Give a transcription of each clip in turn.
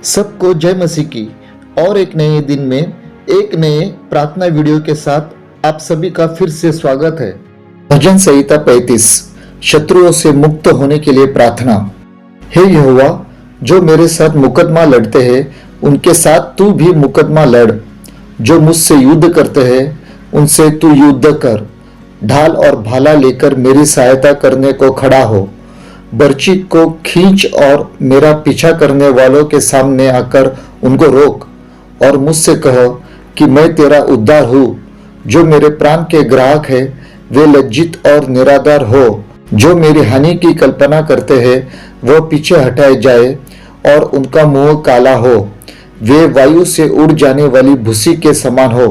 सबको जय मसीह की। और एक नए दिन में एक नए प्रार्थना वीडियो के साथ आप सभी का फिर से स्वागत है। भजन संहिता 35, शत्रुओं से मुक्त होने के लिए प्रार्थना। हे यहोवा, जो मेरे साथ मुकदमा लड़ते हैं उनके साथ तू भी मुकदमा लड़। जो मुझसे युद्ध करते हैं उनसे तू युद्ध कर। ढाल और भाला लेकर मेरी सहायता करने को खड़ा हो। बर्छी को खींच और मेरा पीछा करने वालों के सामने आकर उनको रोक और मुझसे कहो कि मैं तेरा उद्धार हूँ। जो मेरे प्राण के ग्राहक है वे लज्जित और निराधार हो। जो मेरी हानि की कल्पना करते हैं वह पीछे हटाए जाए और उनका मुंह काला हो। वे वायु से उड़ जाने वाली भूसी के समान हो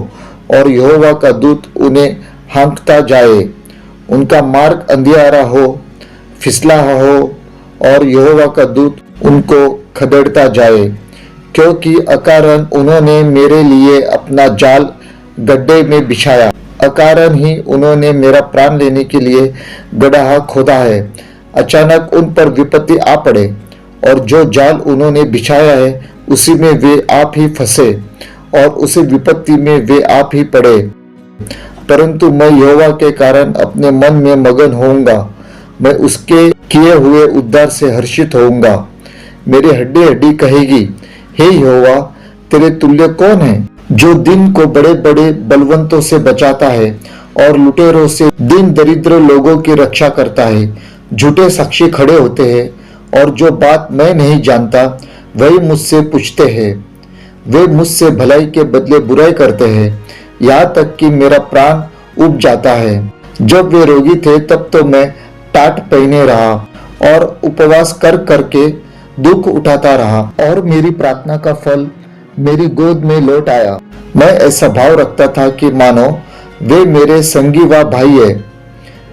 और यहोवा का दूत उन्हें हाँकता जाए। उनका मार्ग अंधियारा हो, फिसला हो और यहोवा का दूत उनको खदेड़ता जाए। क्योंकि अकारण उन्होंने मेरे लिए अपना जाल गड्ढे में बिछाया। अकारण ही उन्होंने मेरा प्राण लेने के लिए गड्ढा खोदा है। अचानक उन पर विपत्ति आ पड़े और जो जाल उन्होंने बिछाया है उसी में वे आप ही फंसे और उसी विपत्ति में वे आप ही पड़े। परंतु मैं यहोवा के कारण अपने मन में मगन होऊंगा। मैं उसके किए हुए उद्धार से हर्षित होऊंगा। मेरी हड्डी हड्डी कहेगी, हे यहोवा, तेरे तुल्य कौन है? जो दिन को बड़े बड़े बलवंतों से बचाता है और लुटेरों से दीन दरिद्र लोगों की रक्षा करता है। झूठे साक्षी खड़े होते हैं और जो बात मैं नहीं जानता वही मुझसे पूछते हैं। वे मुझसे भलाई के बदले बुराई करते हैं, यहाँ तक कि मेरा प्राण उब जाता है। जब वे रोगी थे तब तो मैं टाट पहने रहा और उपवास कर करके दुख उठाता रहा और मेरी प्रार्थना का फल मेरी गोद में लौट आया। मैं ऐसा भाव रखता था कि मानो वे मेरे संगी व भाई है।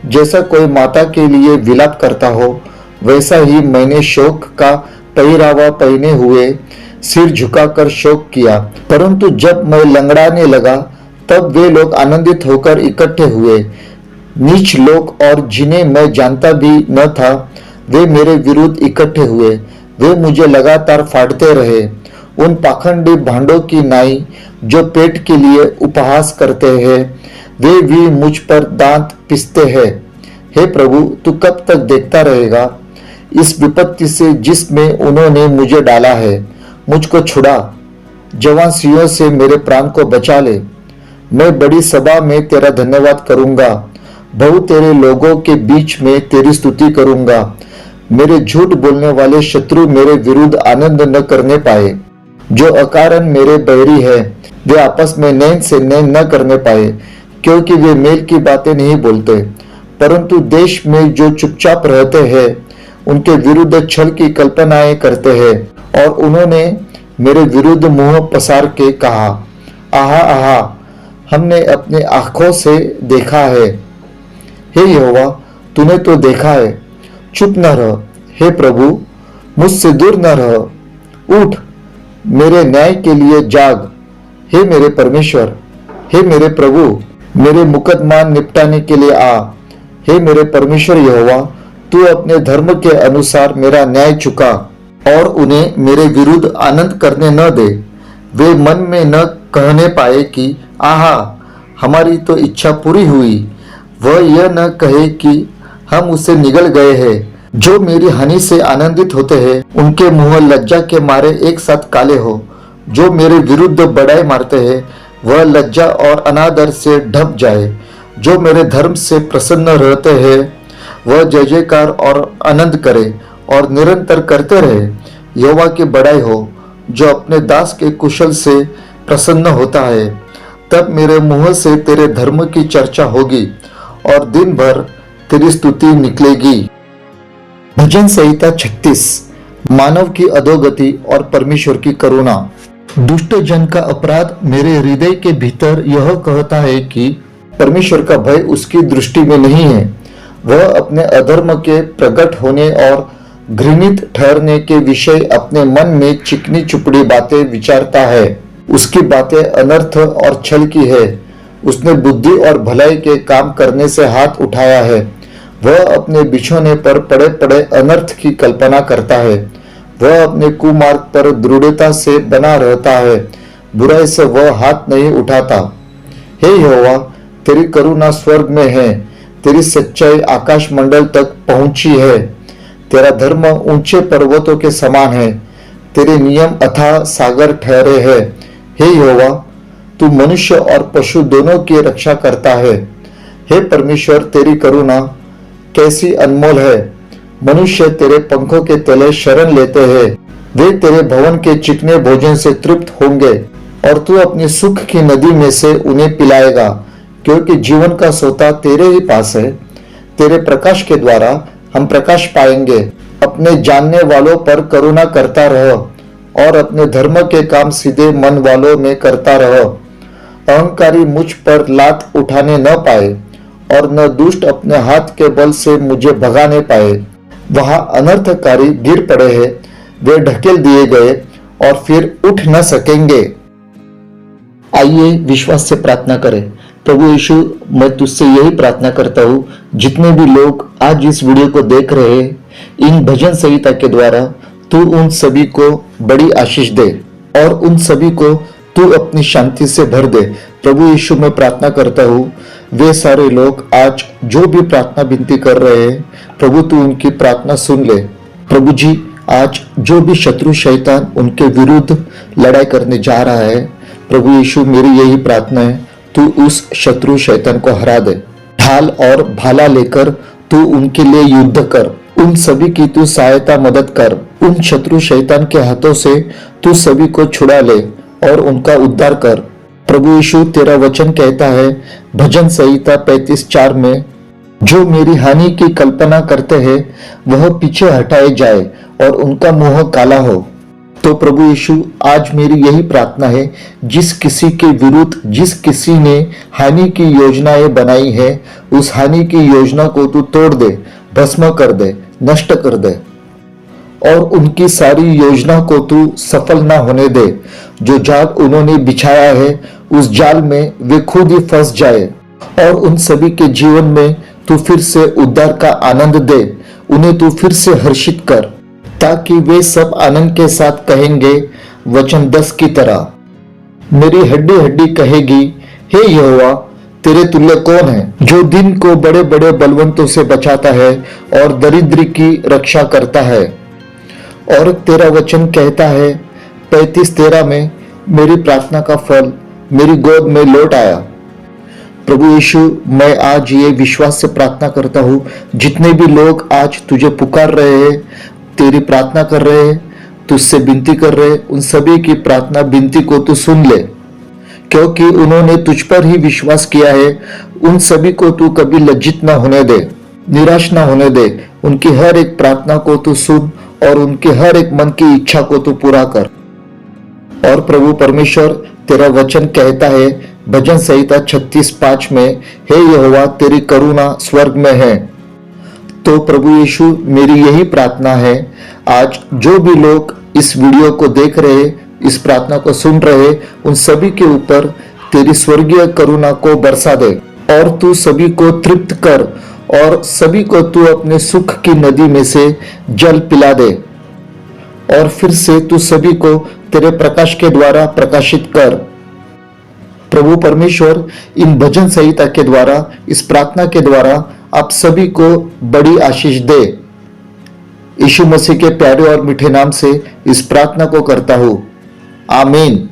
जैसा कोई माता के लिए विलाप करता हो वैसा ही मैंने शोक का पहरावा पहने हुए सिर झुकाकर शोक किया। परंतु जब मैं लंगड़ाने लगा तब वे लोग आनंदित होकर इकट्ठे हुए। नीच लोग और जिन्हें मैं जानता भी न था वे मेरे विरुद्ध इकट्ठे हुए। वे मुझे लगातार फाड़ते रहे। उन पाखंडी भांडों की नाई जो पेट के लिए उपहास करते हैं वे भी मुझ पर दांत पिसते हैं। हे प्रभु, तू कब तक देखता रहेगा इस विपत्ति से जिसमें उन्होंने मुझे डाला है? मुझको छुड़ा, जवान सियों से मेरे प्राण को बचा ले। मैं बड़ी सभा में तेरा धन्यवाद करूंगा। बहु तेरे लोगों के बीच में तेरी स्तुति करूंगा। मेरे झूठ बोलने वाले शत्रु मेरे विरुद्ध आनंद न करने पाए। जो अकारण मेरे बैरी है वे आपस में नैन से नैन न करने पाए, क्योंकि वे मेल की बातें नहीं बोलते। परंतु देश में जो चुपचाप रहते हैं उनके विरुद्ध छल की कल्पनाएं करते हैं। और उन्होंने मेरे विरुद्ध मुंह पसार के कहा, आहा आहा, हमने अपने आंखों से देखा है। हे यहोवा, तूने तो देखा है। चुप न रह, हे प्रभु, मुझसे दूर न रह। उठ, मेरे न्याय के लिए जाग। हे मेरे परमेश्वर, हे मेरे प्रभु, मेरे मुकदमा निपटाने के लिए आ। हे मेरे परमेश्वर यहोवा, तू अपने धर्म के अनुसार मेरा न्याय चुका और उन्हें मेरे विरुद्ध आनंद करने न दे। वे मन में न कहने पाए कि आहा, हमारी तो इच्छा पूरी हुई। वह यह न कहे कि हम उससे निगल गए हैं। जो मेरी हानि से आनंदित होते हैं उनके मुंह लज्जा के मारे एक साथ काले हो। जो मेरे विरुद्ध बड़ाई मारते हैं वह लज्जा और अनादर से ढप जाए। जो मेरे धर्म से प्रसन्न रहते हैं वह जय जयकार और आनंद करे और निरंतर करते रहे। यहोवा की बड़ाई हो जो अपने दास के कुशल से प्रसन्न होता है। तब मेरे मुंह से तेरे धर्म की चर्चा होगी और दिन भर तेरी स्तुति निकलेगी। भजन संहिता 36, मानव की अधोगति और परमेश्वर की करुणा। दुष्ट जन का अपराध मेरे हृदय के भीतर यह कहता है कि परमेश्वर का भय उसकी दृष्टि में नहीं है। वह अपने अधर्म के प्रकट होने और घृणित ठहरने के विषय अपने मन में चिकनी चुपड़ी बातें विचारता है। उसकी बातें अनर्थ और छल की है। उसने बुद्धि और भलाई के काम करने से हाथ उठाया है। वह अपने बिछोने पर पड़े पड़े अनर्थ की कल्पना करता है। वह अपने कुमार्ग पर दृढ़ता से बना रहता है, बुराई से वह हाथ नहीं उठाता। हे यहोवा, तेरी करुणा स्वर्ग में है, तेरी सच्चाई आकाश मंडल तक पहुंची है। तेरा धर्म ऊंचे पर्वतों के समान है, तेरे नियम अथाह सागर ठहरे हैं। हे यहोवा, तू मनुष्य और पशु दोनों की रक्षा करता है। हे परमेश्वर, तेरी करुणा कैसी अनमोल है। मनुष्य तेरे पंखों के तले शरण लेते हैं, वे तेरे भवन के चिकने भोजन से तृप्त होंगे और तू अपनी सुख की नदी में से उन्हें पिलाएगा, क्योंकि जीवन का सोता तेरे ही पास है। तेरे प्रकाश के द्वारा हम प्रकाश पाएंगे। अपने जानने वालों पर करुणा करता रहो और अपने धर्म के काम सीधे मन वालों में करता रहो। अहंकारी मुझ पर लात उठाने न पाए और न दुष्ट अपने हाथ के बल से मुझे भगाने पाए। वहां अनर्थकारी गिर पड़े हैं, वे ढकेल दिए गए और फिर उठ न सकेंगे। आइए विश्वास से प्रार्थना करें। प्रभु यीशु, मैं तुझसे यही प्रार्थना करता हूँ, जितने भी लोग आज इस वीडियो को देख रहे हैं, इन भजन संहिता के द्वारा तू उन सभी को बड़ी आशीष दे और उन सभी को तू अपनी शांति से भर दे। प्रभु यीशु, मैं प्रार्थना करता हूँ, वे सारे लोग आज जो भी प्रार्थना विनती कर रहे हैं, प्रभु तू उनकी प्रार्थना सुन ले। प्रभु जी, आज जो भी शत्रु शैतान उनके विरुद्ध लड़ाई करने जा रहा है, प्रभु यीशु, मेरी यही प्रार्थना है, तू उस शत्रु शैतान को हरा दे। ढाल और भाला लेकर तू उनके लिए युद्ध कर, उन सभी की तू सहायता मदद कर। उन शत्रु शैतान के हाथों से तू सभी को छुड़ा ले और उनका उद्धार कर। प्रभु यीशु, तेरा वचन कहता है भजन संहिता 35:4 में, जो मेरी हानि की कल्पना करते हैं वह पीछे हटाए जाए और उनका मुंह काला हो। तो प्रभु यीशु, आज मेरी यही प्रार्थना है, जिस किसी के विरुद्ध जिस किसी ने हानि की योजनाएं बनाई है, उस हानि की योजना को तू तोड़ दे, भस्म कर दे, नष्ट कर दे और उनकी सारी योजना को तू सफल ना होने दे। जो जाल उन्होंने बिछाया है, उस जाल में वे खुद ही फंस जाए और उन सभी के जीवन में तू फिर से उद्धार का आनंद दे। उन्हें तू फिर से हर्षित कर, ताकि वे सब आनंद के साथ कहेंगे वचन 10 की तरह, मेरी हड्डी हड्डी कहेगी, हे यहोवा, तेरे तुल्य कौन है, जो दिन को बड़े बड़े बलवंतों से बचाता है और दरिद्र की रक्षा करता है। और तेरा वचन कहता है 35:13 में, मेरी प्रार्थना का फल मेरी गोद में लौट आया। प्रभु यीशु, मैं आज ये विश्वास से प्रार्थना करता हूँ, जितने भी लोग आज तुझे पुकार रहे हैं, तेरी प्रार्थना कर रहे हैं, तुझसे विनती कर रहे, उन सभी की प्रार्थना विनती को तू सुन ले, क्योंकि उन्होंने तुझ पर ही विश्वास किया है। उन सभी को तू कभी लज्जित ना होने दे, निराश ना होने दे। उनकी हर एक प्रार्थना को तू सुन और उनके हर एक मन की इच्छा को तू पूरा कर। और प्रभु परमेश्वर, तेरा वचन कहता है भजन संहिता 36:5 में, हे यहोवा, तेरी करुणा स्वर्ग में है। तो प्रभु यीशु, मेरी यही प्रार्थना है, आज जो भी लोग इस वीडियो को देख रहे, इस प्रार्थना को सुन रहे, उन सभी के ऊपर तेरी स्वर्गीय करुणा को बरसा दे और तू सभी को तृप्त कर और सभी को तू अपने सुख की नदी में से जल पिला दे और फिर से तू सभी को तेरे प्रकाश के द्वारा प्रकाशित कर। प्रभु परमेश्वर, इन भजन संहिता के द्वारा, इस प्रार्थना के द्वारा आप सभी को बड़ी आशीष दे। यीशु मसीह के प्यारे और मीठे नाम से इस प्रार्थना को करता हूं, आमीन।